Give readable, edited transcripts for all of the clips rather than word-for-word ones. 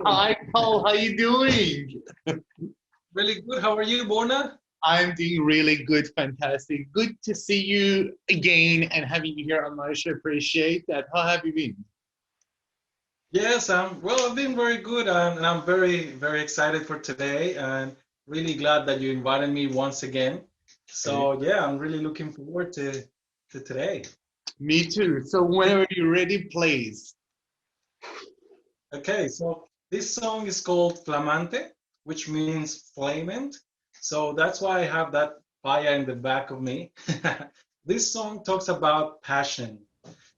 Hi, Paul. How you doing? Really good. How are you, Borna? I'm doing really good. Fantastic. Good to see you again and having you here on my show. Appreciate that. How have you been? Yes, well, I've been very good, and I'm very, very excited for today, and really glad that you invited me once again. So yeah, I'm really looking forward to today. Me too. So whenever you're ready, please. Okay, so this song is called Flamante, which means flamant. So that's why I have that fire in the back of me. This song talks about passion.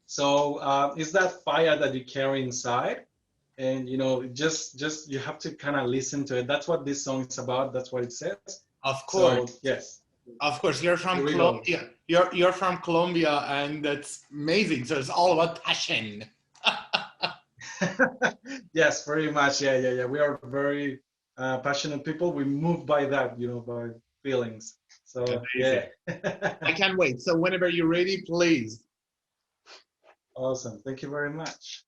So it's that fire that you carry inside, and you know, just you have to kind of listen to it. That's what this song is about. That's what it says. Of course. So, yes. Of course, you're from Here we go. Colombia. You're from Colombia, and that's amazing. So it's all about passion. Yes, very much. Yeah. We are very passionate people. We move by that, you know, by feelings. So yeah. I can't wait. So whenever you're ready, please. Awesome. Thank you very much.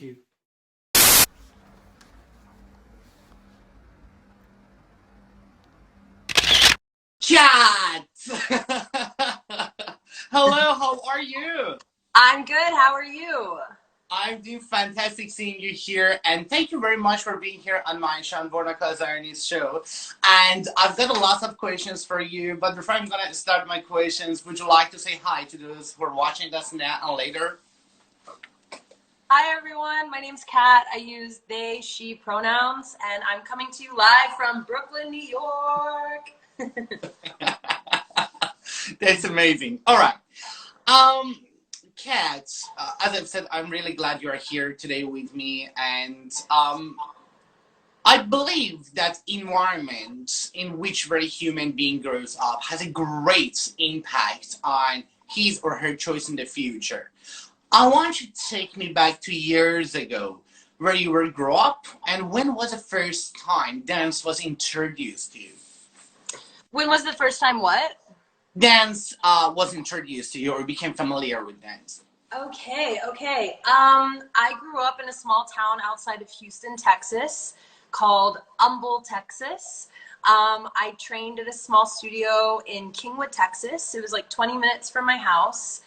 Thank you. Cat! Hello, how are you? I'm good. How are you? I'm doing fantastic seeing you here, and thank you very much for being here on my show, Borna Kazerani's show. And I've got a lot of questions for you, but before I'm going to start my questions, would you like to say hi to those who are watching us now and later? Hi, everyone. My name's Kat. I use they, she pronouns, and I'm coming to you live from Brooklyn, New York. That's amazing. All right. Kat, as I've said, I'm really glad you're here today with me, and I believe that environment in which very human being grows up has a great impact on his or her choice in the future. I want you to take me back to years ago, where you were grow up, and when was the first time dance was introduced to you? When was the first time what? Dance was introduced to you or became familiar with dance. Okay. I grew up in a small town outside of Houston, Texas, called Humble, Texas. I trained at a small studio in Kingwood, Texas. It was like 20 minutes from my house.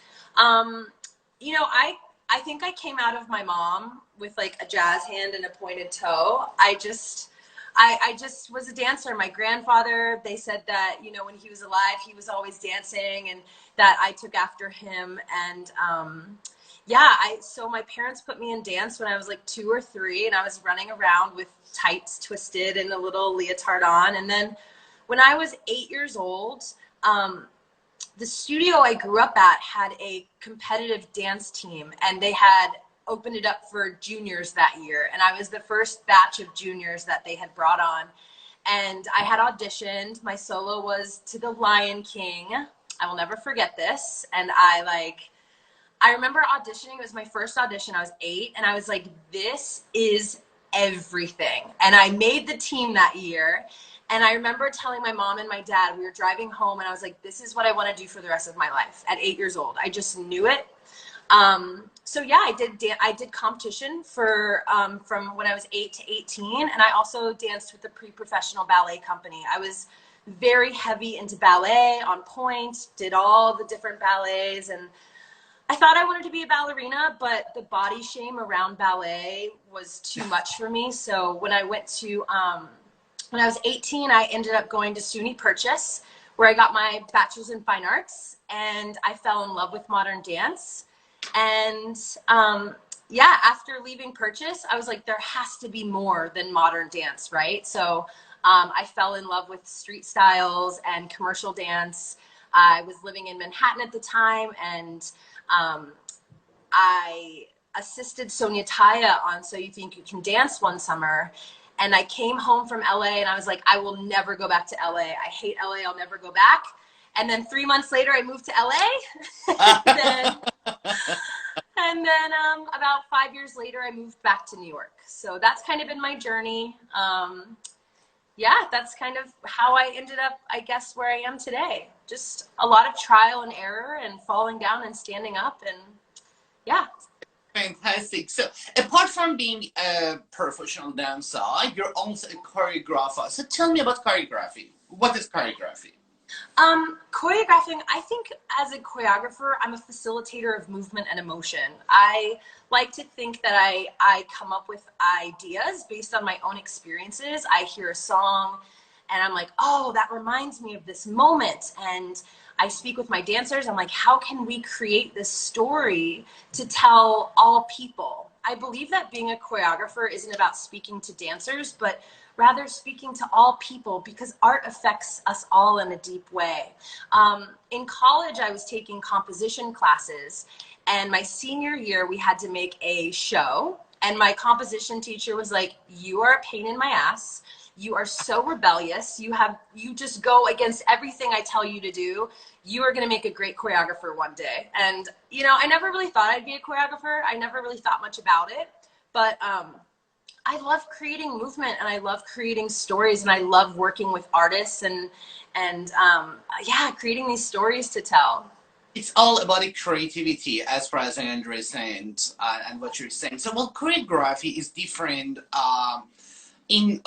You know, I think I came out of my mom with like a jazz hand and a pointed toe. I just was a dancer. My grandfather, they said that, you know, when he was alive, he was always dancing, and that I took after him. And so my parents put me in dance when I was like 2 or 3, and I was running around with tights twisted and a little leotard on. And then when I was 8 years old, the studio I grew up at had a competitive dance team, and they had opened it up for juniors that year. And I was the first batch of juniors that they had brought on. And I had auditioned. My solo was to the Lion King. I will never forget this. And I remember auditioning. It was my first audition. I was 8, and I was like, this is everything. And I made the team that year. And I remember telling my mom and my dad, we were driving home, and I was like, this is what I want to do for the rest of my life at 8 years old. I just knew it. So yeah, I did competition for, from when I was 8 to 18. And I also danced with a pre-professional ballet company. I was very heavy into ballet, on point, did all the different ballets. And I thought I wanted to be a ballerina, but the body shame around ballet was too much for me. So when I went to, when I was 18, I ended up going to SUNY Purchase, where I got my bachelor's in fine arts, and I fell in love with modern dance. And yeah, after leaving Purchase, I was like, there has to be more than modern dance, right? So I fell in love with street styles and commercial dance. I was living in Manhattan at the time, and I assisted Sonia Taya on So You Think You Can Dance one summer. And I came home from LA, and I was like, I will never go back to LA. I hate LA. I'll never go back. And then 3 months later, I moved to LA. and then about 5 years later, I moved back to New York. So that's kind of been my journey. Yeah, that's kind of how I ended up, I guess, where I am today. Just a lot of trial and error and falling down and standing up, and yeah. Fantastic. So apart from being a professional dancer, you're also a choreographer. So tell me about choreography. What is choreography? Choreographing, I think as a choreographer, I'm a facilitator of movement and emotion. I like to think that I come up with ideas based on my own experiences. I hear a song and I'm like, oh, that reminds me of this moment. And I speak with my dancers. I'm like, how can we create this story to tell all people? I believe that being a choreographer isn't about speaking to dancers, but rather speaking to all people, because art affects us all in a deep way. In college, I was taking composition classes, and my senior year, we had to make a show, and my composition teacher was like, you are a pain in my ass. You are so rebellious. You just go against everything I tell you to do. You are going to make a great choreographer one day. And, you know, I never really thought I'd be a choreographer. I never really thought much about it, but, I love creating movement, and I love creating stories, and I love working with artists and yeah, creating these stories to tell. It's all about the creativity, as far as I understand, and what you're saying. So, well, choreography is different in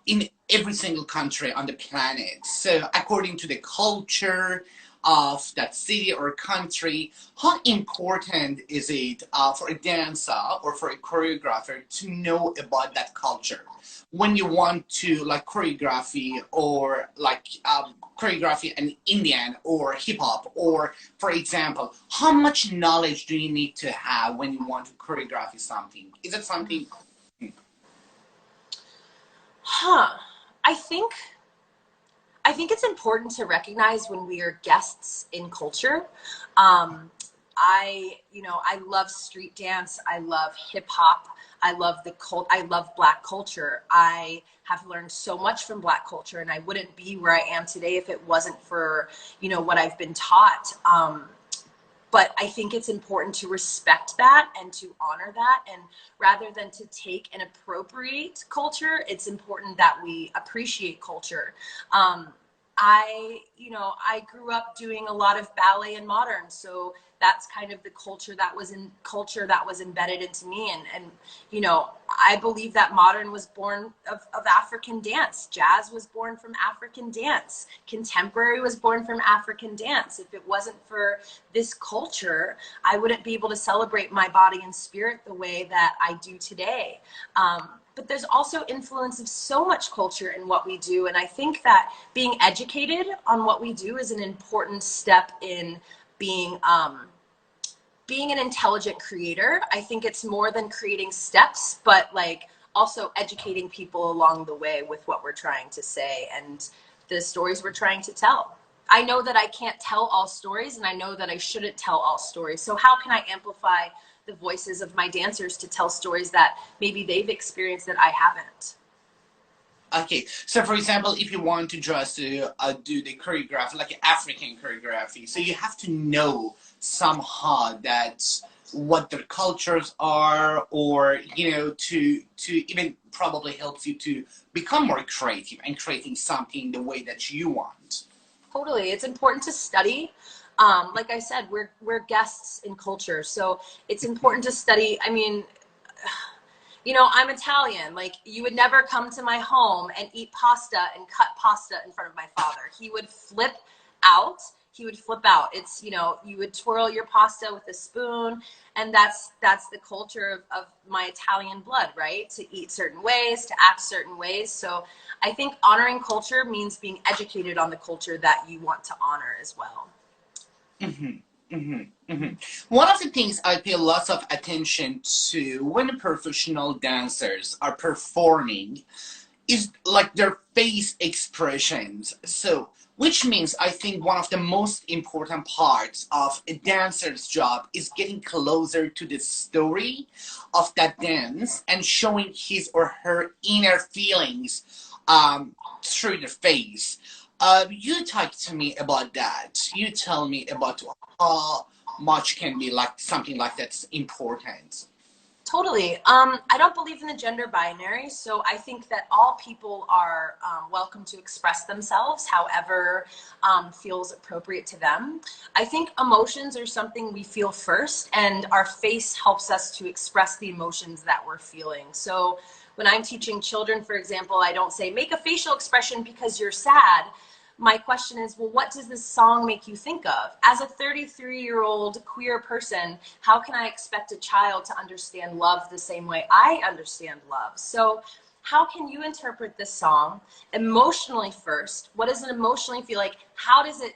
in every single country on the planet. So, according to the culture of that city or country, how important is it for a dancer or for a choreographer to know about that culture when you want to like choreography or like choreography in Indian or hip hop, or for example, how much knowledge do you need to have when you want to choreography something? Is it something? I think it's important to recognize when we are guests in culture. I love street dance. I love hip hop. I love I love Black culture. I have learned so much from Black culture, and I wouldn't be where I am today if it wasn't for, what I've been taught. But I think it's important to respect that and to honor that. And rather than to take and appropriate culture, it's important that we appreciate culture. I grew up doing a lot of ballet and modern, so that's kind of the culture that was embedded into me. And I believe that modern was born of African dance. Jazz was born from African dance. Contemporary was born from African dance. If it wasn't for this culture, I wouldn't be able to celebrate my body and spirit the way that I do today. But there's also influence of so much culture in what we do. And I think that being educated on what we do is an important step in being an intelligent creator. I think it's more than creating steps, but like also educating people along the way with what we're trying to say and the stories we're trying to tell. I know that I can't tell all stories, and I know that I shouldn't tell all stories. So how can I amplify the voices of my dancers to tell stories that maybe they've experienced that I haven't? Okay, so for example, if you want to just do the choreography, like African choreography, so you have to know somehow that what their cultures are, or to even probably helps you to become more creative and creating something the way that you want. Totally, it's important to study. Like I said, we're guests in culture, so it's important to study. I mean, I'm Italian. Like, you would never come to my home and eat pasta and cut pasta in front of my father. He would flip out. It's, you would twirl your pasta with a spoon, and that's the culture of my Italian blood, right? To eat certain ways, to act certain ways. So I think honoring culture means being educated on the culture that you want to honor as well. Mm-hmm, mm-hmm, mm-hmm. One of the things I pay lots of attention to when professional dancers are performing is like their face expressions. So, which means I think one of the most important parts of a dancer's job is getting closer to the story of that dance and showing his or her inner feelings through the face. You talk to me about that. You tell me about how much can be like something like that's important. Totally. I don't believe in the gender binary, so I think that all people are welcome to express themselves however feels appropriate to them. I think emotions are something we feel first, and our face helps us to express the emotions that we're feeling. So when I'm teaching children, for example, I don't say, make a facial expression because you're sad. My question is, well, what does this song make you think of? As a 33-year-old queer person, how can I expect a child to understand love the same way I understand love? So how can you interpret this song emotionally first? What does it emotionally feel like? How does it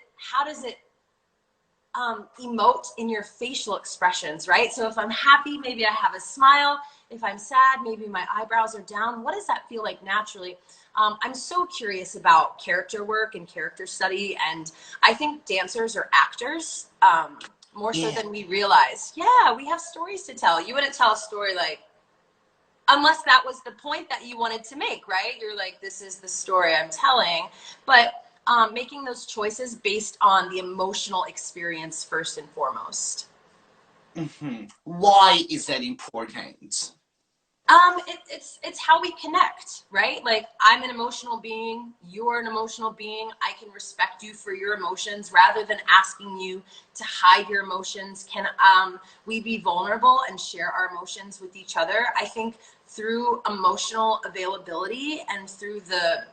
emote in your facial expressions, right? So if I'm happy, maybe I have a smile. If I'm sad, maybe my eyebrows are down. What does that feel like naturally? I'm so curious about character work and character study, and I think dancers are actors more so than we realize. Yeah, we have stories to tell. You wouldn't tell a story like, unless that was the point that you wanted to make, right? You're like, this is the story I'm telling. But making those choices based on the emotional experience first and foremost. Mm-hmm. Why is that important? It's how we connect, right? Like, I'm an emotional being, you're an emotional being. I can respect you for your emotions rather than asking you to hide your emotions. Can we be vulnerable and share our emotions with each other? I think through emotional availability and through the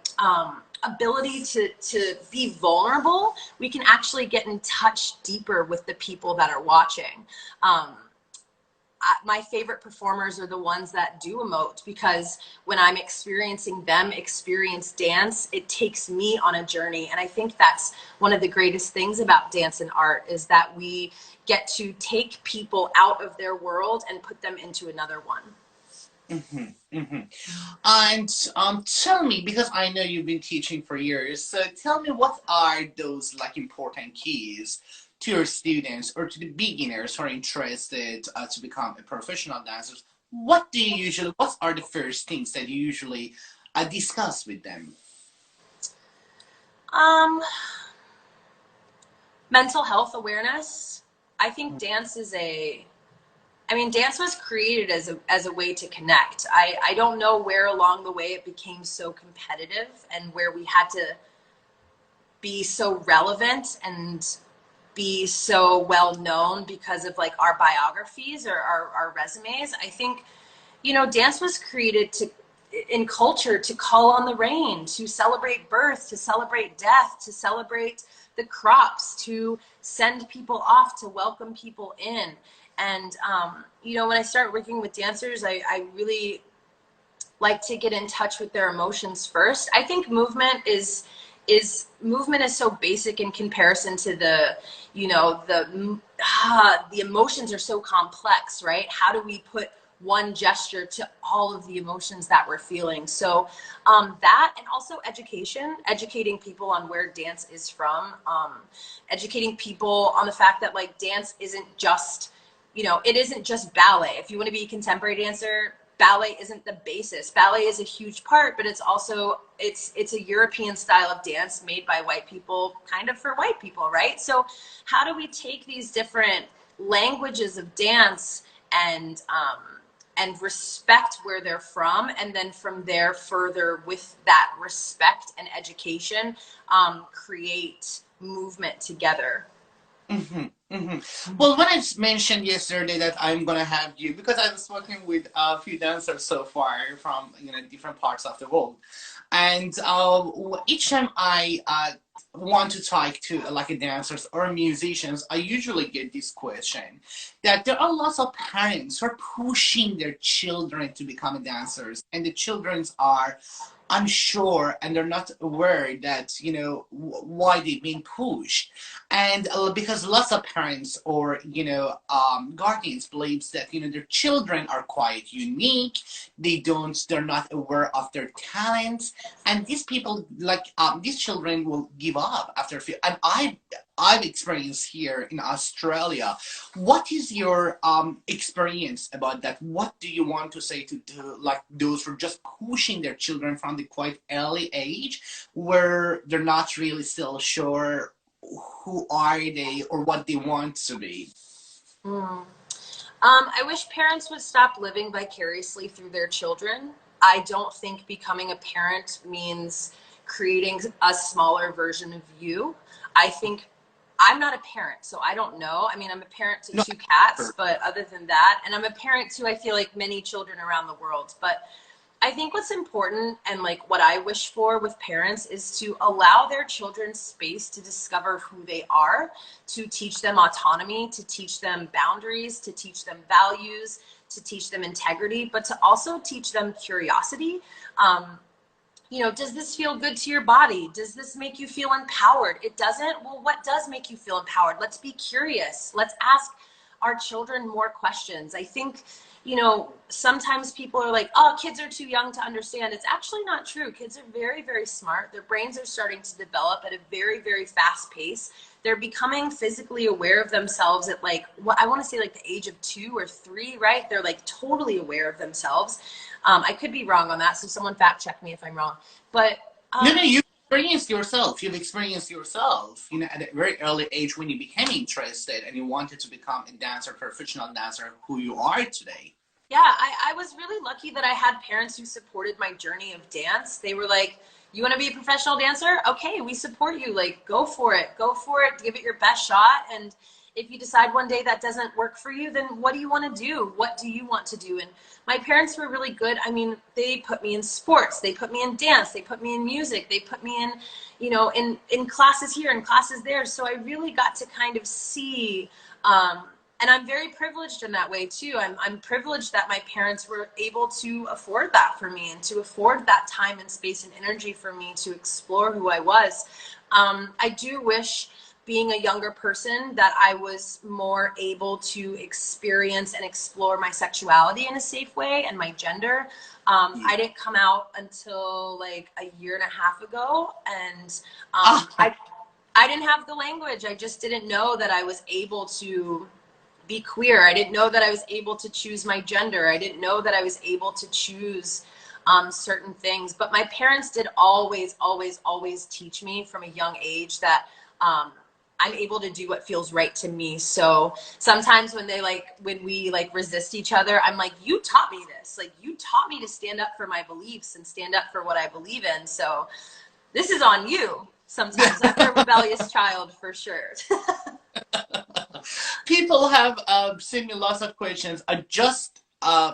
ability to be vulnerable, we can actually get in touch deeper with the people that are watching. My favorite performers are the ones that do emote, because when I'm experiencing them experience dance, it takes me on a journey. And I think that's one of the greatest things about dance and art, is that we get to take people out of their world and put them into another one. Mm-hmm, mm-hmm. And tell me, because I know you've been teaching for years, so tell me, what are those like important keys to your students or to the beginners who are interested to become a professional dancer? What are the first things that you usually discuss with them? Mental health awareness. I think dance is dance was created as a way to connect. I don't know where along the way it became so competitive and where we had to be so relevant and be so well known because of like our biographies or our resumes. I think, dance was created in culture to call on the rain, to celebrate birth, to celebrate death, to celebrate the crops, to send people off, to welcome people in. And, when I start working with dancers, I really like to get in touch with their emotions first. I think movement is so basic in comparison to the emotions are so complex, right? How do we put one gesture to all of the emotions that we're feeling? So that, and also educating people on where dance is from, educating people on the fact that like dance isn't just, it isn't just ballet. If you want to be a contemporary dancer, ballet isn't the basis. Ballet is a huge part, but it's also, it's a European style of dance made by white people, kind of for white people, right? So how do we take these different languages of dance and respect where they're from, and then from there further with that respect and education, create movement together? Mm-hmm, mm-hmm. Well, when I mentioned yesterday that I'm gonna have you, because I was working with a few dancers so far from different parts of the world, and each time I want to talk to like a dancers or musicians, I usually get this question that there are lots of parents who are pushing their children to become dancers, and the children are unsure and they're not aware that why they've been pushed. And because lots of parents or guardians believes that their children are quite unique, they're not aware of their talents, and these people these children will give up after a few. And I've experienced here in Australia. What is your experience about that? What do you want to say to like those who are just pushing their children from the quite early age, where they're not really still sure who are they or what they want to be? I wish parents would stop living vicariously through their children. I don't think becoming a parent means creating a smaller version of you. I think, I'm not a parent, so I don't know. I mean, I'm a parent to two cats, but other than that, and I'm a parent to, I feel like, many children around the world. But I think what's important, and like what I wish for with parents, is to allow their children space to discover who they are, to teach them autonomy, to teach them boundaries, to teach them values, to teach them integrity, but to also teach them curiosity. Does this feel good to your body? Does this make you feel empowered? It doesn't? Well, what does make you feel empowered? Let's be curious. Let's ask our children more questions. I think, sometimes people are like, oh, kids are too young to understand. It's actually not true. Kids are very, very smart. Their brains are starting to develop at a very, very fast pace. They're becoming physically aware of themselves at like, I want to say like the age of 2 or 3, right? They're like totally aware of themselves. I could be wrong on that, so someone fact check me if I'm wrong. But No, you've experienced yourself. At a very early age when you became interested and you wanted to become a dancer, professional dancer, who you are today. Yeah, I was really lucky that I had parents who supported my journey of dance. They were like, you want to be a professional dancer? Okay, we support you. Like, go for it, give it your best shot. And if you decide one day that doesn't work for you, then what do you want to do? What do you want to do? And my parents were really good. I mean, they put me in sports, they put me in dance, they put me in music, they put me in, you know, in classes here and classes there. So I really got to kind of see, and I'm very privileged in that way too. I'm privileged that my parents were able to afford that for me and to afford that time and space and energy for me to explore who I was. I do wish, being a younger person, that I was more able to experience and explore my sexuality in a safe way and my gender. I didn't come out until like a year and a half ago, and I didn't have the language. I just didn't know that I was able to be queer. I didn't know that I was able to choose my gender. I didn't know that I was able to choose certain things. But my parents did always teach me from a young age that I'm able to do what feels right to me. So sometimes when we resist each other, I'm like, you taught me this. Like, you taught me to stand up for my beliefs and stand up for what I believe in. So this is on you. Sometimes I'm a rebellious child for sure. People have sent me lots of questions. I just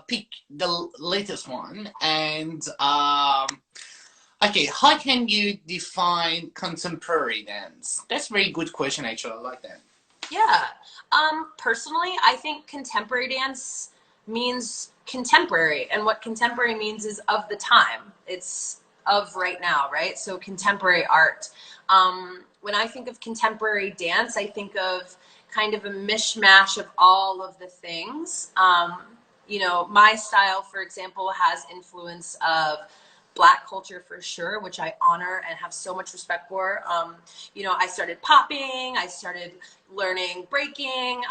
picked the latest one, and okay, how can you define contemporary dance? That's a very good question, actually. I like that. Yeah. Personally, I think contemporary dance means contemporary, and what contemporary means is of the time. It's of right now, right? So contemporary art. When I think of contemporary dance, I think of kind of a mishmash of all of the things. You know, my style, for example, has influence of Black culture for sure, which I honor and have so much respect for. You know, I started popping, I started learning breaking.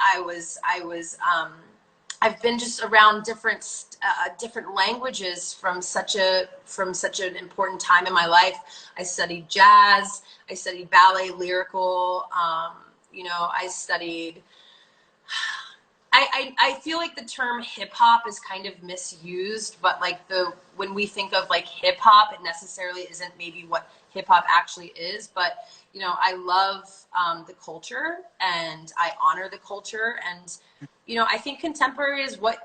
I've been just around different languages from such an important time in my life. I studied jazz, I studied ballet, lyrical. You know, I studied. I feel like the term hip hop is kind of misused, but like when we think of like hip hop, it necessarily isn't maybe what hip hop actually is. But you know, I love the culture and I honor the culture, and you know, I think contemporary is what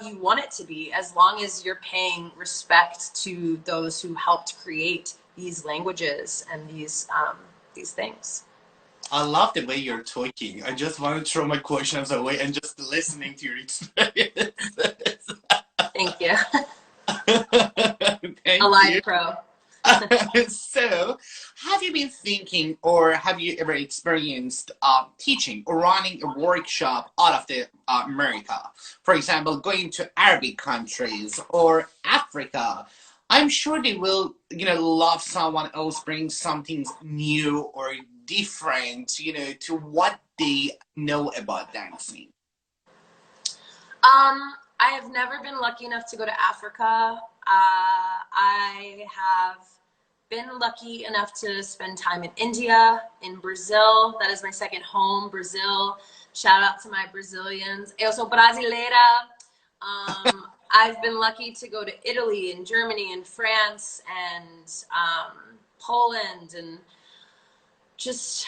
you want it to be, as long as you're paying respect to those who helped create these languages and these things. I love the way you're talking. I just want to throw my questions away and just listening to your experiences. Thank you. Thank A live you. pro. So, have you been thinking, or have you ever experienced teaching or running a workshop out of the America? For example, going to Arabic countries or Africa. I'm sure they will, you know, love someone else bring something new or different, you know, to what they know about dancing. I have never been lucky enough to go to Africa. I have been lucky enough to spend time in India, in Brazil. That is my second home, Brazil. Shout out to my Brazilians. Eu sou brasileira. I've been lucky to go to Italy and Germany and France and Poland, and just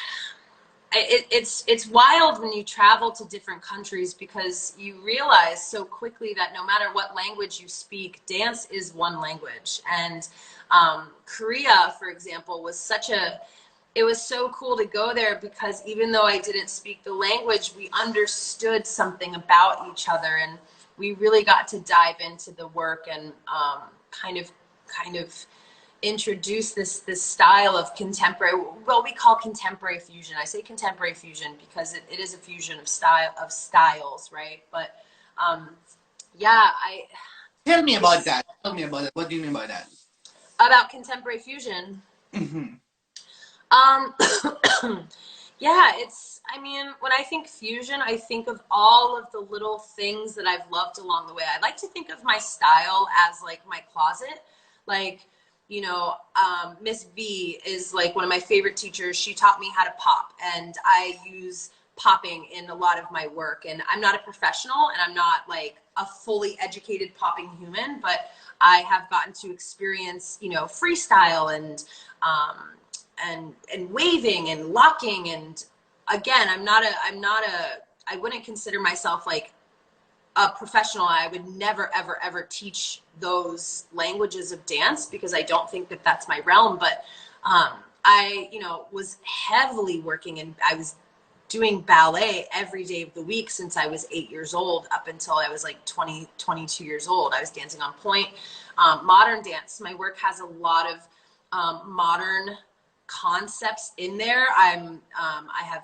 it's wild when you travel to different countries, because you realize so quickly that no matter what language you speak, dance is one language. And Korea, for example, it was so cool to go there, because even though I didn't speak the language, we understood something about each other, and we really got to dive into the work and kind of introduce this style of contemporary, what we call contemporary fusion. I say contemporary fusion because it is a fusion of styles, right? But yeah, Tell me about that. Tell me about it. What do you mean by that? About contemporary fusion. Mm-hmm. Yeah, I mean, when I think fusion, I think of all of the little things that I've loved along the way. I like to think of my style as like my closet. Like, you know, Miss V is like one of my favorite teachers. She taught me how to pop, and I use popping in a lot of my work. And I'm not a professional, and I'm not like a fully educated popping human, but I have gotten to experience, you know, freestyle and waving and locking. And again, I wouldn't consider myself like a professional. I would never, ever, ever teach those languages of dance because I don't think that that's my realm. But I, you know, was heavily working, and I was doing ballet every day of the week since I was 8 years old up until I was like 20, 22 years old. I was dancing on point. Modern dance, my work has a lot of modern concepts in there. I have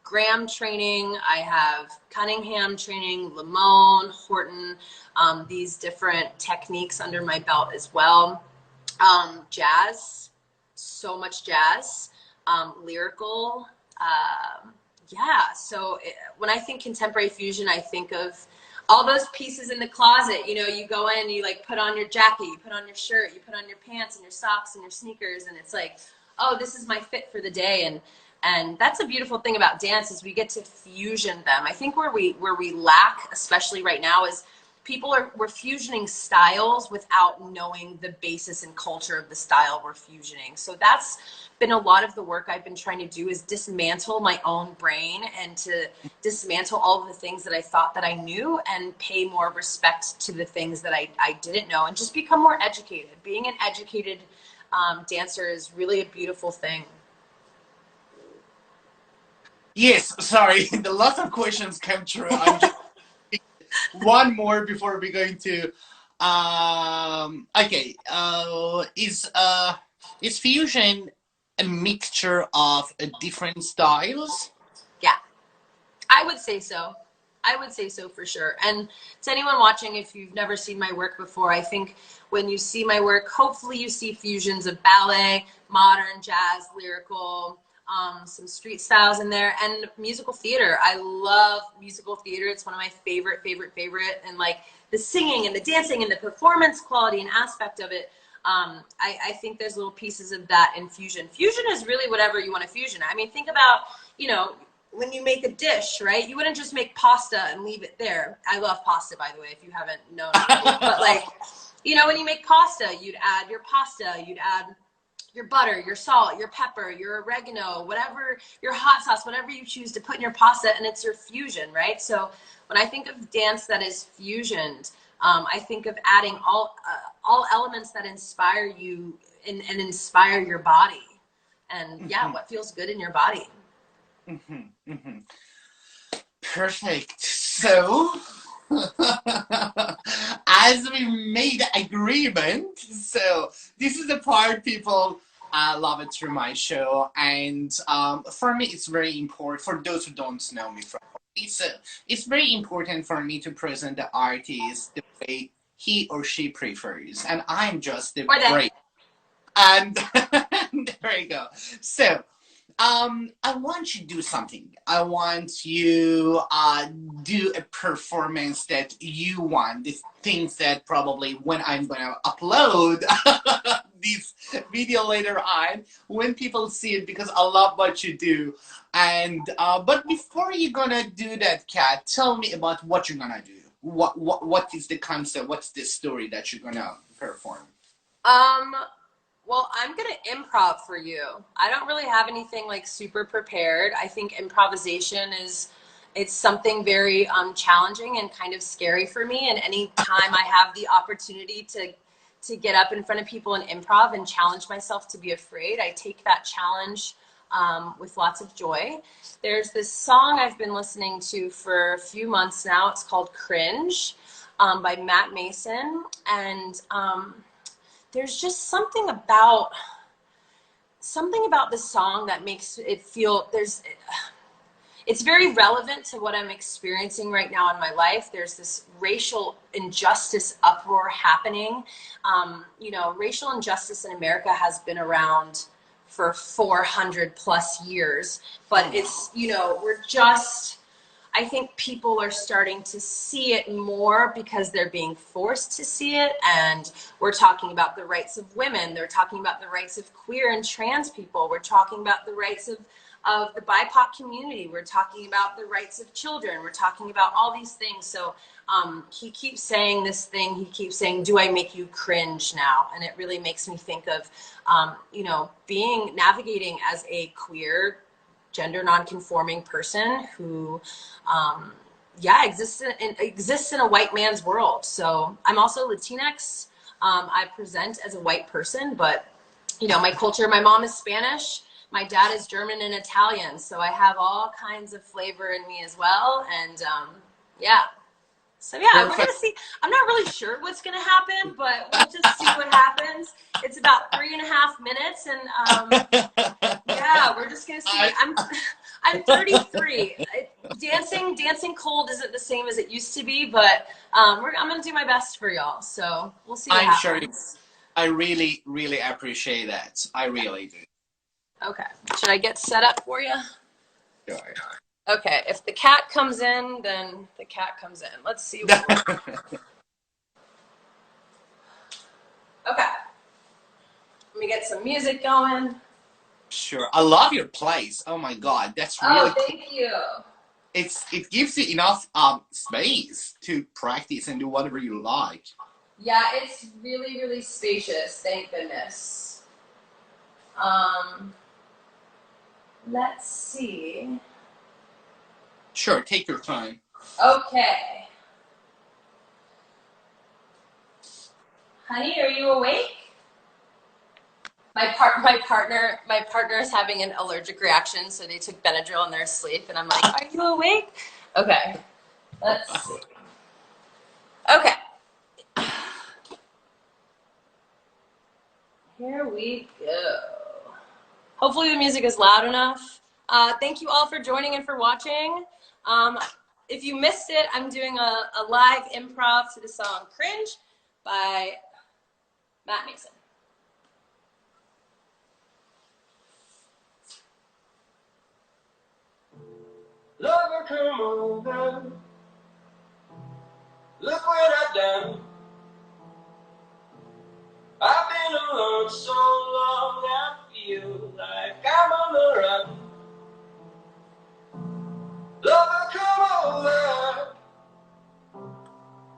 Graham training, I have Cunningham training, Limon, Horton, these different techniques under my belt as well. Jazz, so much jazz, lyrical, yeah. So when I think contemporary fusion, I think of all those pieces in the closet. You know, you go in, you like put on your jacket, you put on your shirt, you put on your pants and your socks and your sneakers, and it's like, oh, this is my fit for the day. And that's a beautiful thing about dance, is we get to fusion them. I think where we lack, especially right now, is we're fusioning styles without knowing the basis and culture of the style we're fusioning. So that's been a lot of the work I've been trying to do, is dismantle my own brain and to dismantle all of the things that I thought that I knew and pay more respect to the things that I didn't know, and just become more educated. Being an educated dancer is really a beautiful thing. Yes, sorry, the lots of questions came through. I'm just one more before we're going to okay, is fusion a mixture of different styles? Yeah, I would say so. I would say so for sure. And to anyone watching, if you've never seen my work before, I think when you see my work, hopefully you see fusions of ballet, modern, jazz, lyrical, some street styles in there, and musical theater. I love musical theater. It's one of my favorite. And like the singing and the dancing and the performance quality and aspect of it. I think there's little pieces of that in fusion. Fusion is really whatever you want to fusion. I mean, think about, you know, when you make a dish, right? You wouldn't just make pasta and leave it there. I love pasta, by the way, if you haven't known. But like, you know, when you make pasta, you'd add your pasta, you'd add your butter, your salt, your pepper, your oregano, whatever, your hot sauce, whatever you choose to put in your pasta, and it's your fusion, right? So when I think of dance that is fusioned, I think of adding all elements that inspire you and inspire your body, and yeah, what feels good in your body. Perfect. So as we made agreement, so this is the part people love it through my show, and for me it's very important. For those who don't know me, it's very important for me to present the artist the way he or she prefers, and I'm just the great. And there you go. So I want you to do something. I want you do a performance that you want. The things that probably when I'm going to upload this video later on, when people see it, because I love what you do. And but before you're gonna do that, Kat, tell me about what you're gonna do. What is the concept? What's the story that you're gonna perform? Well, I'm going to improv for you. I don't really have anything like super prepared. I think improvisation it's something very challenging and kind of scary for me. And any time I have the opportunity to get up in front of people and improv and challenge myself to be afraid, I take that challenge with lots of joy. There's this song I've been listening to for a few months now. It's called Cringe by Matt Mason. And there's just something about the song that makes it feel it's very relevant to what I'm experiencing right now in my life. There's this racial injustice uproar happening. You know, racial injustice in America has been around for 400 plus years, but it's, you know, I think people are starting to see it more because they're being forced to see it. And we're talking about the rights of women. They're talking about the rights of queer and trans people. We're talking about the rights of of the BIPOC community. We're talking about the rights of children. We're talking about all these things. So he keeps saying this thing. He keeps saying, do I make you cringe now? And it really makes me think of, you know, navigating as a queer, gender non-conforming person who, yeah, exists in a white man's world. So I'm also Latinx. I present as a white person, but you know, my culture, my mom is Spanish, my dad is German and Italian, so I have all kinds of flavor in me as well. And yeah, so yeah, we're gonna see. I'm not really sure what's gonna happen, but we'll just see what happens. It's about 3.5 minutes, and yeah, we're just gonna see. I'm 33. Dancing cold isn't the same as it used to be, but I'm gonna do my best for y'all. So we'll see what happens. Sure. I really, really appreciate that. I really do. Okay. Should I get set up for you? Sure. Okay. If the cat comes in, then the cat comes in. Let's see what we're... Okay. Let me get some music going. Sure. I love your place. Oh my God. That's really cool. Thank you. It gives you enough space to practice and do whatever you like. Yeah, it's really, really spacious. Thank goodness. Let's see. Sure, take your time. Okay. Honey, are you awake? My partner is having an allergic reaction, so they took Benadryl and they're asleep, and I'm like, are you awake? Okay. Let's see. Okay. Here we go. Hopefully the music is loud enough. Thank you all for joining and for watching. If you missed it, I'm doing a live improv to the song Cringe by Matt Mason. Lover, come over. Look what I've done. I've been alone so long, I feel like I'm on the run. Lover, come over.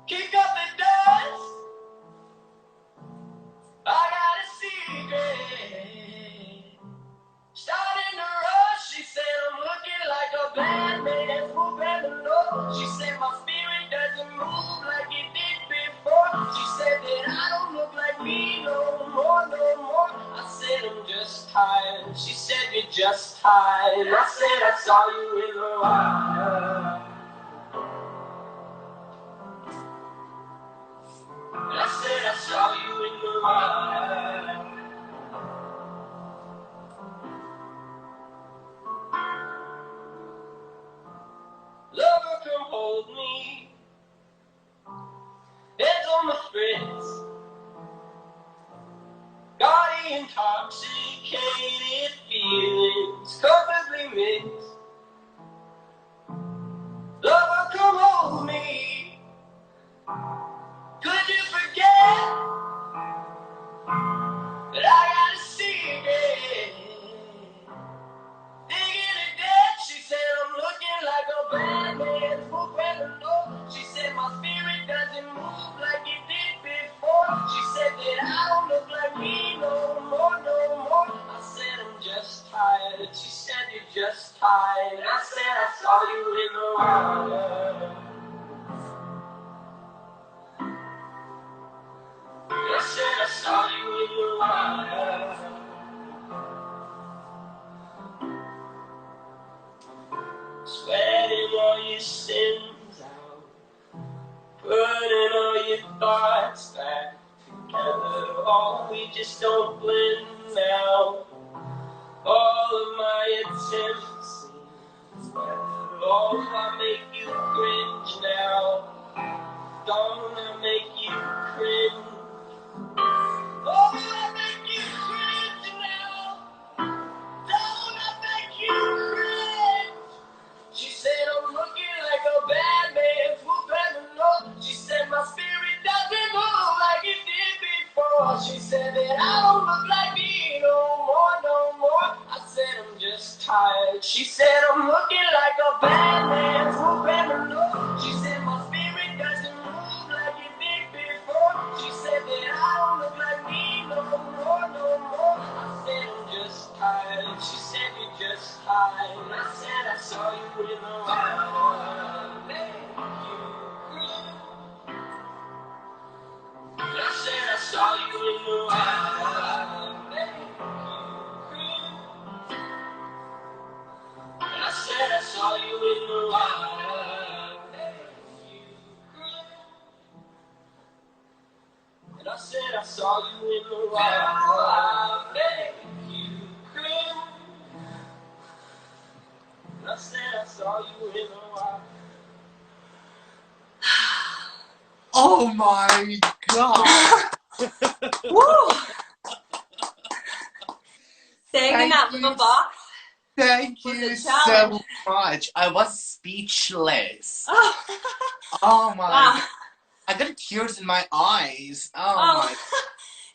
Kick up the dust. I got a secret. Starting to rush. She said I'm looking like a bad man, swooping the low. She said my spirit doesn't move like it did before. She said that I don't look like me no more, no more. I said I'm just tired. She said you're just tired. I said I saw you in the wild. I said I saw you in the wild. Lover, come hold me. Hands on my friends. Gaudy, intoxicated feelings comfortably mixed. Lover, come hold me. Could you forget that I got a secret? Digging a ditch, she said I'm looking like a bad man, swooping the low. She said my spirit doesn't move like it did before. She said that I don't look like me no more, no more. I said I'm just tired. She said you're just tired. I said I saw you in the water. I said I saw you in the water. Sweating all your sins out, putting all your thoughts back together. Oh, we just don't blend now. All of my attempts seem better. Oh, I make you cringe now. Don't I make you cringe? Oh, I make you cringe now. Don't I make you cringe? She said I'm looking like a bad man, swooping the low. She said my spirit doesn't move like it did before. She said that I don't look like me no more, no more. I said said I'm just tired. She said I'm looking like a bad man's Roberto. She said my spirit doesn't move like it did before. She said that I don't look like me no more, no more. I said I'm just tired. She said you're just tired. I said I saw you in the water. I said I saw you in the water. I said I saw you in the water. And I said I saw you in the water. And I said I saw you in the water. Oh my God. Woo! Staying in Thank that you. little box. Thank Was you a so challenge. much. I was speechless. Oh, Oh my wow. God. I got tears in my eyes. Oh Oh, my.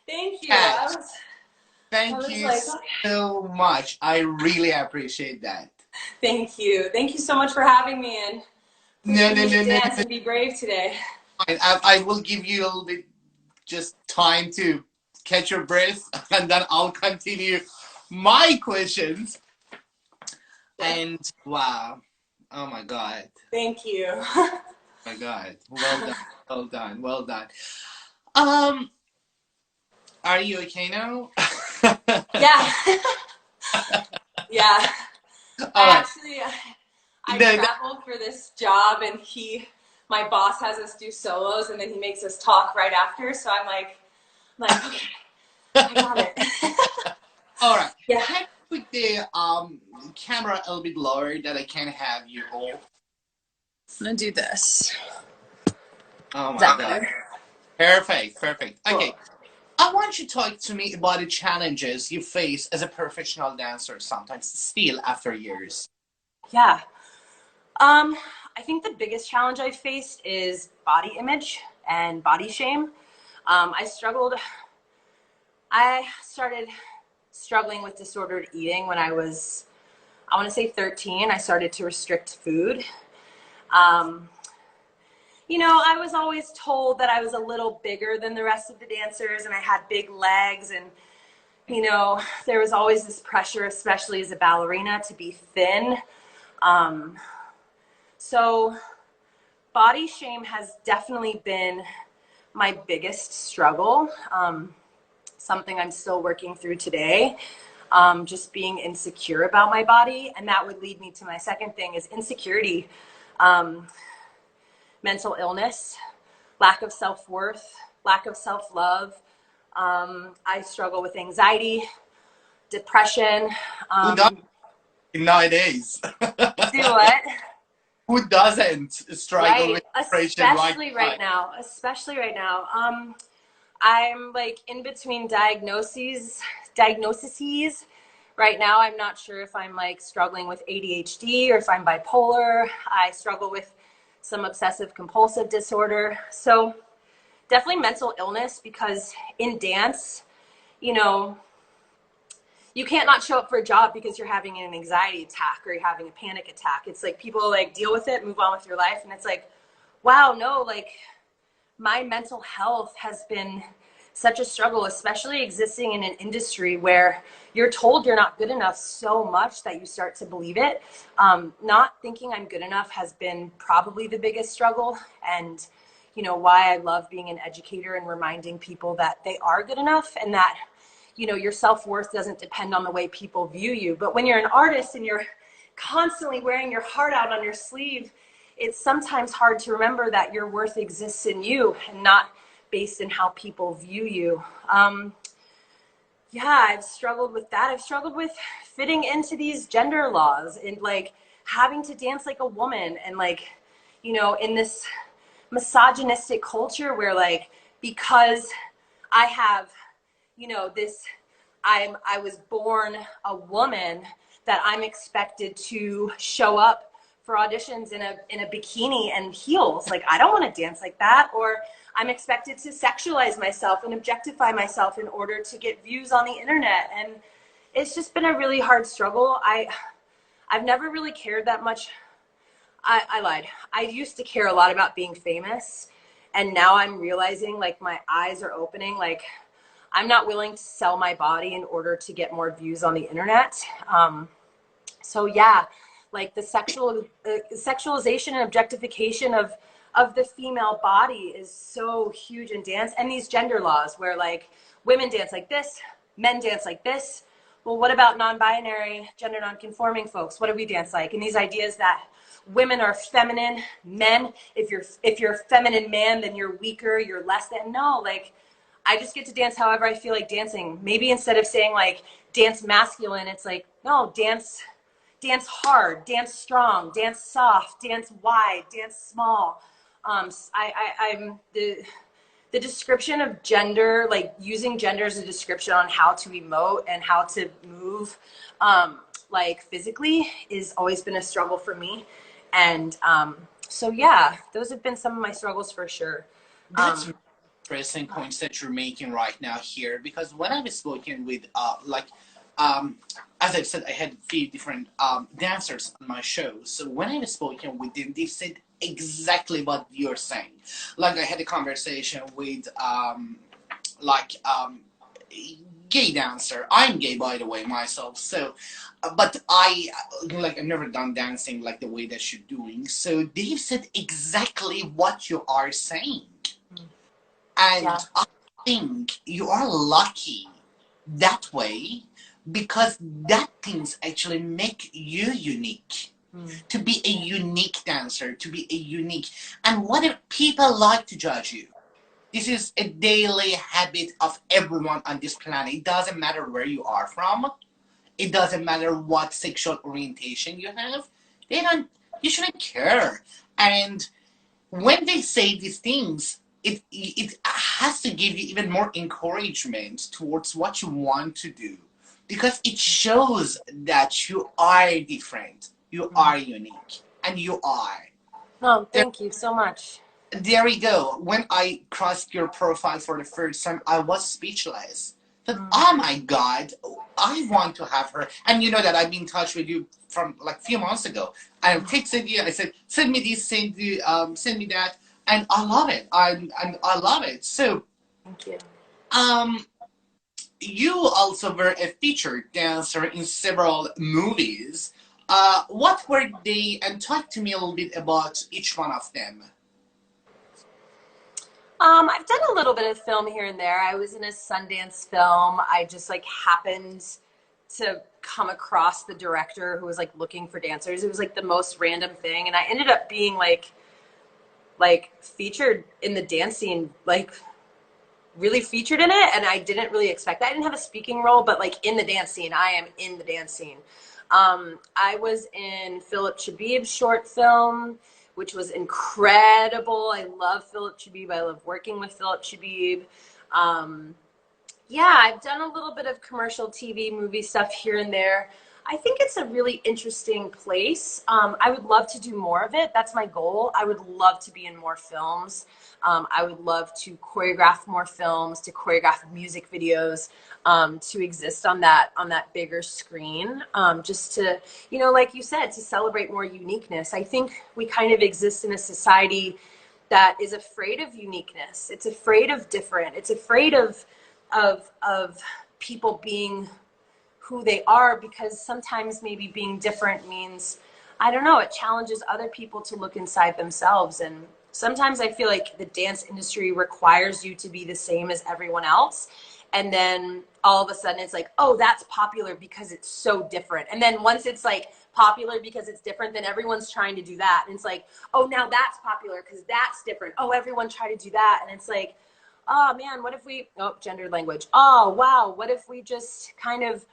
thank you. Cat, I thank was you like, okay. so much. I really appreciate that. Thank you. Thank you so much for having me and No, pushing no, me no, to no, dance no. and be brave today. I will give you a little bit just time to catch your breath, and then I'll continue my questions. And wow, oh my God, Thank you. oh my God, well done, well done, well done. Um, are you okay now? Yeah. Yeah. All right. I No, no. traveled for this job and my boss has us do solos and then he makes us talk right after. So I'm like, okay, I got it. All right. Yeah. Can you put the camera a little bit lower that I can have you all? I'm gonna do this. Oh my Is that God. better? Perfect, perfect. Cool. Okay. I want you to talk to me about the challenges you face as a professional dancer sometimes still after years. Yeah. I think the biggest challenge I faced is body image and body shame. I started struggling with disordered eating when I was, I want to say 13. I started to restrict food. You know, I was always told that I was a little bigger than the rest of the dancers and I had big legs and, you know, there was always this pressure, especially as a ballerina, to be thin. So body shame has definitely been my biggest struggle, something I'm still working through today, just being insecure about my body. And that would lead me to my second thing is insecurity, mental illness, lack of self-worth, lack of self-love. I struggle with anxiety, depression. Who doesn't nowadays? Do what? Who doesn't struggle with Right, depression especially right now. Especially right now. I'm like in between diagnoses. Right now, I'm not sure if I'm like struggling with ADHD or if I'm bipolar. I struggle with some obsessive compulsive disorder. So definitely mental illness because in dance, you know, you can't not show up for a job because you're having an anxiety attack or you're having a panic attack. It's like people like deal with it, move on with your life. And it's like, wow, no, like my mental health has been such a struggle, especially existing in an industry where you're told you're not good enough so much that you start to believe it. Not thinking I'm good enough has been probably the biggest struggle. And, you know, why I love being an educator and reminding people that they are good enough and that, you know, your self-worth doesn't depend on the way people view you. But when you're an artist and you're constantly wearing your heart out on your sleeve, it's sometimes hard to remember that your worth exists in you and not based in how people view you. Yeah, I've struggled with that. I've struggled with fitting into these gender laws and like having to dance like a woman and like, you know, in this misogynistic culture where like, because I have, you know, I was born a woman that I'm expected to show up for auditions in a bikini and heels. Like, I don't want to dance like that. Or I'm expected to sexualize myself and objectify myself in order to get views on the internet. And, it's just been a really hard struggle. I've never really cared that much. I lied. I used to care a lot about being famous, and now I'm realizing, like, my eyes are opening. Like, I'm not willing to sell my body in order to get more views on the internet. So yeah, like the sexualization and objectification of the female body is so huge in dance, and these gender laws where like women dance like this, men dance like this. Well, what about non-binary, gender non-conforming folks? What do we dance like? And these ideas that women are feminine, men, if you're a feminine man, then you're weaker, you're less than. No, like, I just get to dance however I feel like dancing. Maybe instead of saying like dance masculine, it's like, no, dance hard, dance strong, dance soft, dance wide, dance small. I'm the description of gender, like using gender as a description on how to emote and how to move, like physically, is always been a struggle for me. And so yeah, those have been some of my struggles for sure. That's interesting points that you're making right now here, because when I've spoken with as I've said, I had a few different dancers on my show. So when I've spoken with them, they said exactly what you're saying. Like, I had a conversation with gay dancer. I'm gay, by the way, myself. So, but I've never done dancing like the way that you're doing. So they said exactly what you are saying. And yeah. I think you are lucky that way, because that things actually make you unique. To be a unique dancer, to be a unique. And what if people like to judge you? This is a daily habit of everyone on this planet. It doesn't matter where you are from. It doesn't matter what sexual orientation you have. You shouldn't care. And when they say these things, it has to give you even more encouragement towards what you want to do, because it shows that you are different, you are unique, and you are. Oh, thank you so much. There we go. When I crossed your profile for the first time, I was speechless. But oh my God, I want to have her. And you know that I've been in touch with you from like a few months ago. I texted you. I said, send me this, send me that. And I love it. I love it. So, thank you. You also were a featured dancer in several movies. What were they? And talk to me a little bit about each one of them. I've done a little bit of film here and there. I was in a Sundance film. I just like happened to come across the director who was like looking for dancers. It was like the most random thing, and I ended up being like featured in the dance scene, like really featured in it, and I didn't really expect that. I didn't have a speaking role, but like in the dance scene, I am in the dance scene. I was in Philip Chabib's short film, which was incredible. I love Philip Chabib. I love working with Philip Chabib. Yeah, I've done a little bit of commercial TV, movie stuff here and there. I think it's a really interesting place. I would love to do more of it. That's my goal. I would love to be in more films. I would love to choreograph more films, to choreograph music videos, to exist on that bigger screen. Just to, you know, like you said, to celebrate more uniqueness. I think we kind of exist in a society that is afraid of uniqueness. It's afraid of different. It's afraid of people being who they are, because sometimes maybe being different means, I don't know, it challenges other people to look inside themselves. And sometimes I feel like the dance industry requires you to be the same as everyone else. And then all of a sudden it's like, oh, that's popular because it's so different. And then once it's like popular because it's different, then everyone's trying to do that. And it's like, oh, now that's popular because that's different. Oh, everyone try to do that. And it's like, oh man, what if we, oh, gendered language. Oh, wow. What if we just kind of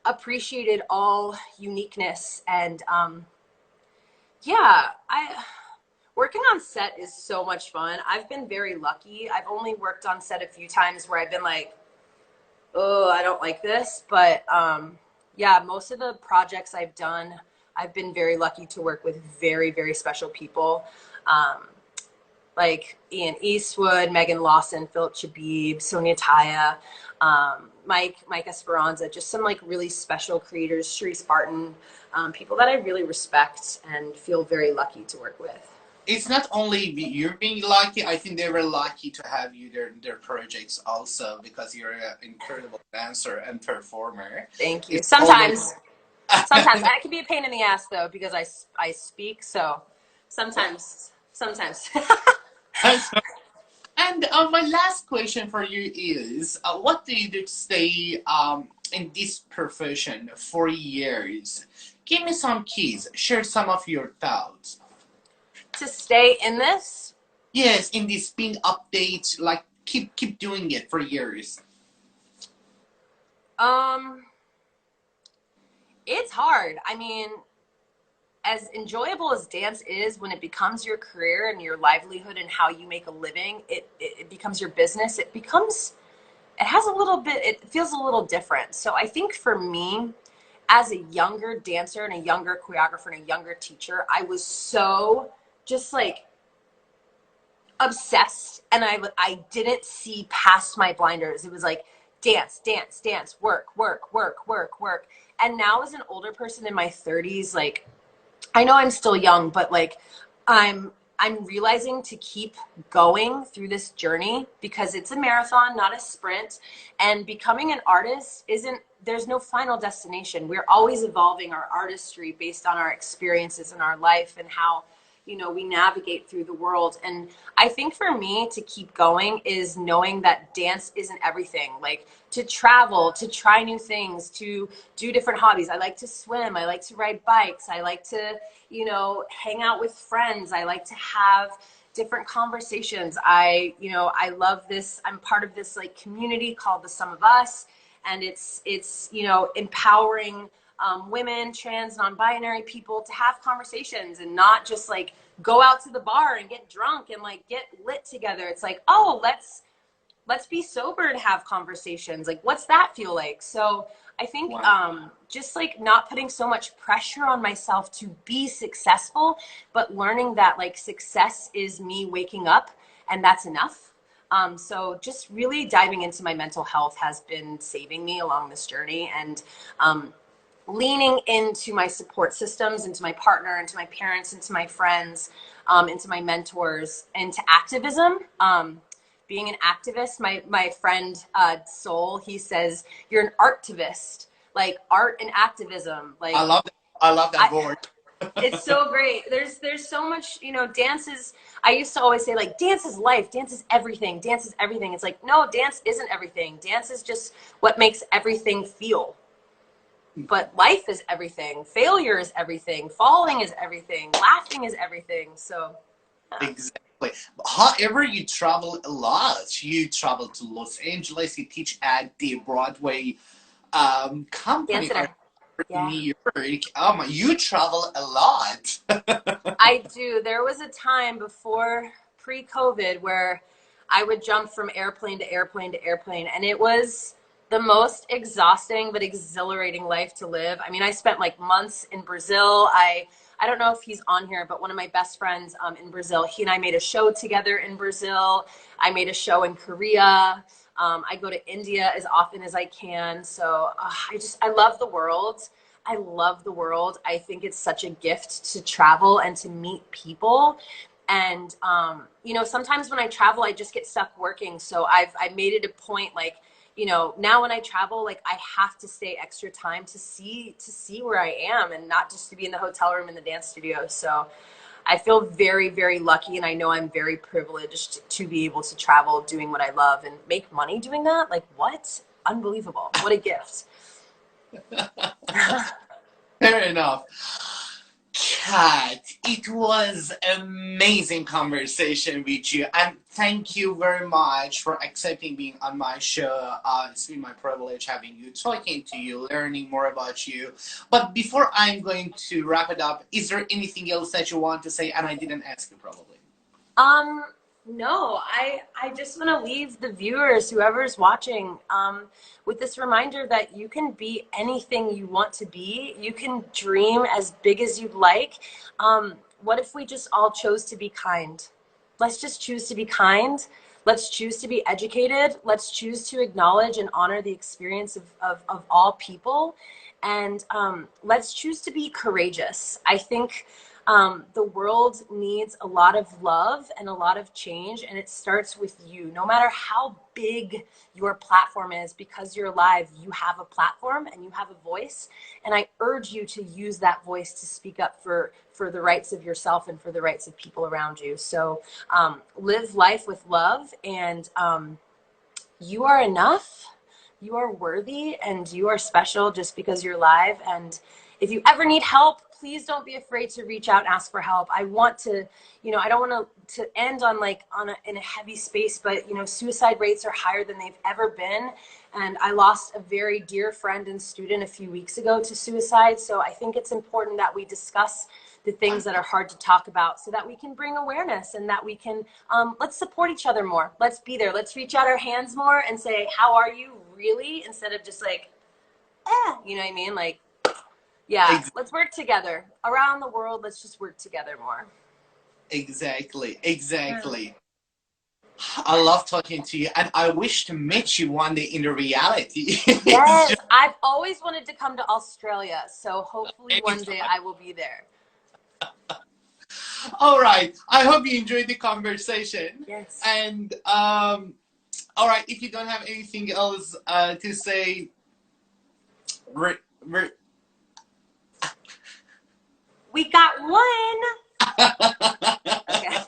appreciated all uniqueness? And yeah, working on set is so much fun. I've been very lucky. I've only worked on set a few times where I've been like, oh, I don't like this. But yeah, most of the projects I've done, I've been very lucky to work with very, very special people. Like Ian Eastwood, Megan Lawson, Philip Chabib, Sonia Taya. Mike Esperanza, just some like really special creators, Sharice Barton, people that I really respect and feel very lucky to work with. It's not only you're being lucky, I think they were lucky to have you in their projects also, because you're an incredible dancer and performer. Thank you. It's Sometimes I can be a pain in the ass though, because I speak, so sometimes. And my last question for you is, what do you do to stay in this profession for years? Give me some keys. Share some of your thoughts. To stay in this? Yes, in this being update, like keep doing it for years. It's hard. I mean, as enjoyable as dance is, when it becomes your career and your livelihood and how you make a living, it becomes your business. It feels a little different. So I think for me, as a younger dancer and a younger choreographer and a younger teacher, I was so just like obsessed, and I didn't see past my blinders. It was like dance, work. And now as an older person in my 30s, like, I know I'm still young, but like I'm realizing to keep going through this journey, because it's a marathon, not a sprint. And becoming an artist there's no final destination. We're always evolving our artistry based on our experiences in our life and how, we navigate through the world. And I think for me to keep going is knowing that dance isn't everything. Like, to travel, to try new things, to do different hobbies. I like to swim. I like to ride bikes. I like to, hang out with friends. I like to have different conversations. I love this. I'm part of this like community called the Sum of Us. And it's empowering women, trans, non-binary people to have conversations and not just like go out to the bar and get drunk and like get lit together. It's like, oh, let's be sober and have conversations. Like, what's that feel like? So I think just like not putting so much pressure on myself to be successful, but learning that like success is me waking up and that's enough. So just really diving into my mental health has been saving me along this journey, and leaning into my support systems, into my partner, into my parents, into my friends, into my mentors, into activism. Being an activist, my friend Soul, he says, you're an artivist, like art and activism. Like, I love that word. It's so great. There's so much, dance is, I used to always say like, dance is life, dance is everything, dance is everything. It's like, no, dance isn't everything. Dance is just what makes everything feel. But life is everything. Failure is everything. Falling is everything. Laughing is everything. So yeah. Exactly. However, you travel a lot. You travel to Los Angeles. You teach at the Broadway company. Yeah. New York. Oh my, you travel a lot. I do. There was a time before pre-COVID where I would jump from airplane to airplane to airplane, and it was the most exhausting but exhilarating life to live. I mean, I spent like months in Brazil. I don't know if he's on here, but one of my best friends in Brazil, he and I made a show together in Brazil. I made a show in Korea. I go to India as often as I can. So I love the world. I love the world. I think it's such a gift to travel and to meet people. And, sometimes when I travel, I just get stuck working. So I made it a point, like, now when I travel, like I have to stay extra time to see where I am, and not just to be in the hotel room in the dance studio. So I feel very, very lucky, and I know I'm very privileged to be able to travel doing what I love and make money doing that. Like, what? Unbelievable. What a gift. Fair enough. Cat, it was amazing conversation with you, and thank you very much for accepting being on my show. It's been my privilege having you, talking to you, learning more about you. But before I'm going to wrap it up, is there anything else that you want to say and I didn't ask you probably? No, I just want to leave the viewers, whoever's watching, with this reminder that you can be anything you want to be. You can dream as big as you'd like. What if we just all chose to be kind? Let's just choose to be kind. Let's choose to be educated. Let's choose to acknowledge and honor the experience of all people. And let's choose to be courageous. I think the world needs a lot of love and a lot of change, and it starts with you. No matter how big your platform is, because you're alive, you have a platform and you have a voice. And I urge you to use that voice to speak up for the rights of yourself and for the rights of people around you. So live life with love, and you are enough. You are worthy, and you are special just because you're alive. And if you ever need help, please don't be afraid to reach out and ask for help. I want to, I don't want to end on in a heavy space, but suicide rates are higher than they've ever been. And I lost a very dear friend and student a few weeks ago to suicide. So I think it's important that we discuss the things that are hard to talk about, so that we can bring awareness, and that we can, let's support each other more. Let's be there. Let's reach out our hands more and say, how are you really? Instead of just you know what I mean? Yeah, let's work together. Around the world, let's just work together more. Exactly. I love talking to you, and I wish to meet you one day in the reality. Yes, I've always wanted to come to Australia, so hopefully one day I will be there. All right. I hope you enjoyed the conversation. Yes. And all right, if you don't have anything else to say, we got one. Okay.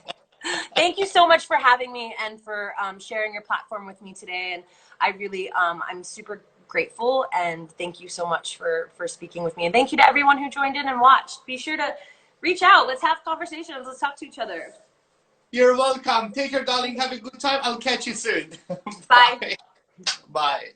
Thank you so much for having me and for sharing your platform with me today. And I really, I'm super grateful, and thank you so much for speaking with me. And thank you to everyone who joined in and watched. Be sure to reach out. Let's have conversations. Let's talk to each other. You're welcome. Take care, darling. Have a good time. I'll catch you soon. Bye. Bye.